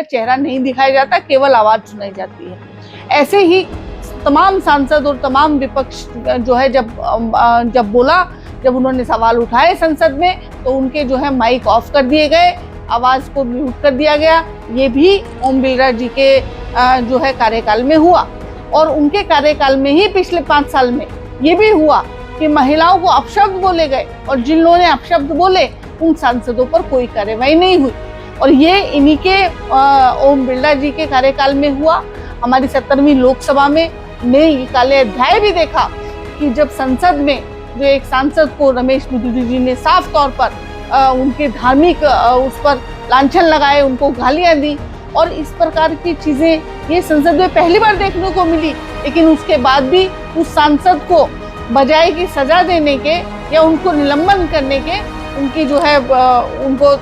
चेहरा नहीं दिखाया जाता, केवल आवाज सुनाई जाती है। ऐसे ही तमाम सांसद और तमाम विपक्ष जो है जब उन्होंने सवाल उठाए संसद में, तो उनके जो है माइक ऑफ कर दिए गए, आवाज को म्यूट कर दिया गया। ये भी ओम बिरला जी के जो है कार्यकाल में हुआ। और उनके कार्यकाल में ही पिछले 5 साल में ये भी हुआ कि महिलाओं को अपशब्द बोले गए, और जिन लोगों ने अपशब्द बोले उन सांसदों पर कोई कार्रवाई नहीं हुई। और ये इन्हीं के ओम बिरला जी के कार्यकाल में हुआ। हमारी 17वीं लोकसभा में ने ये काले अध्याय भी देखा कि जब संसद में जो एक सांसद को रमेश बिधूरी जी ने साफ तौर पर उनके धार्मिक उस पर लांछन लगाए, उनको गालियां दी, और इस प्रकार की चीजें ये संसद में पहली बार देखने को मिली। लेकिन उसके बाद भी उस सांसद को बजाय की सजा देने के या उनको निलंबन करने के उनकी जो है उनको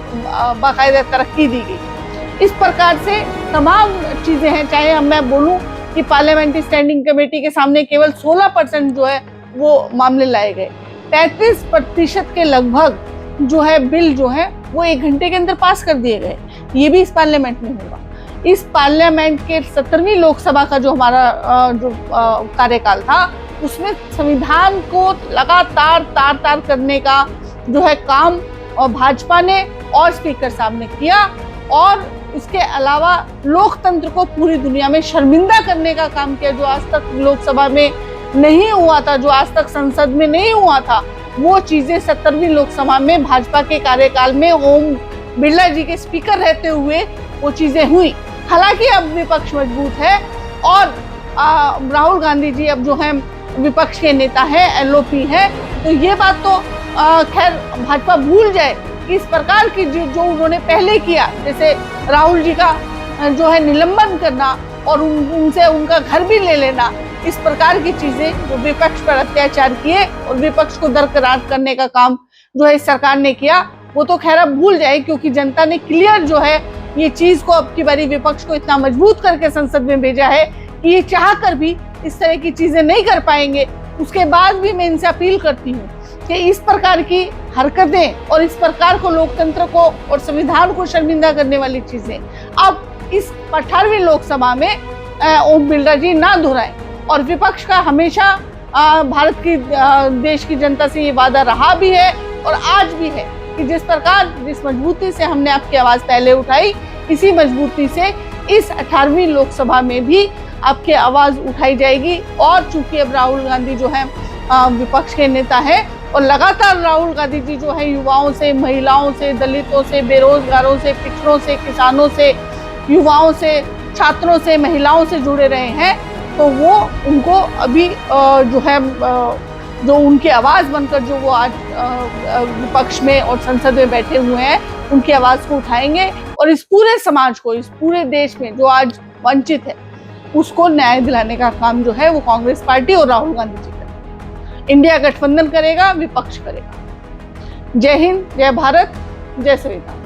बाकायदा तरक्की दी गई। इस प्रकार से तमाम चीजें हैं। चाहे मैं बोलूं कि पार्लियामेंट्री स्टैंडिंग कमेटी के सामने केवल 16% जो है वो मामले लाए गए। 33% के लगभग जो है बिल जो है वो 1 घंटे के अंदर पास कर दिए गए। ये भी इस पार्लियामेंट में होगा। इस पार्लियामेंट के 17वीं लोकसभा का जो हमारा कार्यकाल था, उसमें संविधान को लगातार तार करने का जो है काम और भाजपा ने और स्पीकर साहब ने किया, और इसके अलावा लोकतंत्र को पूरी दुनिया में शर्मिंदा करने का काम किया। जो आज तक लोकसभा में नहीं हुआ था, जो आज तक संसद में नहीं हुआ था, वो चीजें 17वीं लोकसभा में भाजपा के कार्यकाल में ओम बिरला जी के स्पीकर रहते हुए वो चीजें हुई। हालांकि अब विपक्ष मजबूत है और राहुल गांधी जी अब जो है विपक्ष के नेता है, एलओपी है, तो ये बात तो खैर भाजपा भूल जाए कि इस प्रकार की जो उन्होंने पहले किया, जैसे राहुल जी का जो है निलंबन करना और उनसे उनका घर भी ले लेना, इस प्रकार की चीजें जो विपक्ष पर अत्याचार किए और विपक्ष को दरकिनार करने का काम जो है इस सरकार ने किया, वो तो खैर अब भूल जाए, क्योंकि जनता ने क्लियर जो है ये चीज को अब की बारी विपक्ष को इतना मजबूत करके संसद में भेजा है कि ये चाह कर भी इस तरह की चीजें नहीं कर पाएंगे। उसके बाद भी मैं इनसे अपील करती हूँ कि इस प्रकार की हरकतें और इस प्रकार को लोकतंत्र को और संविधान को शर्मिंदा करने वाली चीजें अब इस 18वीं लोकसभा में ओम बिरला जी ना दोहराएं। और विपक्ष का हमेशा भारत की देश की जनता से ये वादा रहा भी है और आज भी है कि जिस मजबूती से हमने आपकी आवाज पहले उठाई, इसी मजबूती से इस 18वीं लोकसभा में भी आपकी आवाज उठाई जाएगी। और चूंकि अब राहुल गांधी जो है विपक्ष के नेता है और लगातार राहुल गांधी जी जो है युवाओं से, महिलाओं से, दलितों से, बेरोजगारों से, पिछड़ों से, किसानों से, युवाओं से, छात्रों से, महिलाओं से जुड़े रहे हैं, तो वो उनको अभी जो है जो उनकी आवाज बनकर जो वो आज विपक्ष में और संसद में बैठे हुए हैं, उनकी आवाज को उठाएंगे और इस पूरे समाज को, इस पूरे देश में जो आज वंचित है, उसको न्याय दिलाने का काम जो है वो कांग्रेस पार्टी और राहुल गांधी जी करेंगे। इंडिया गठबंधन करेगा, विपक्ष करेगा। जय हिंद, जय भारत, जय संविधान।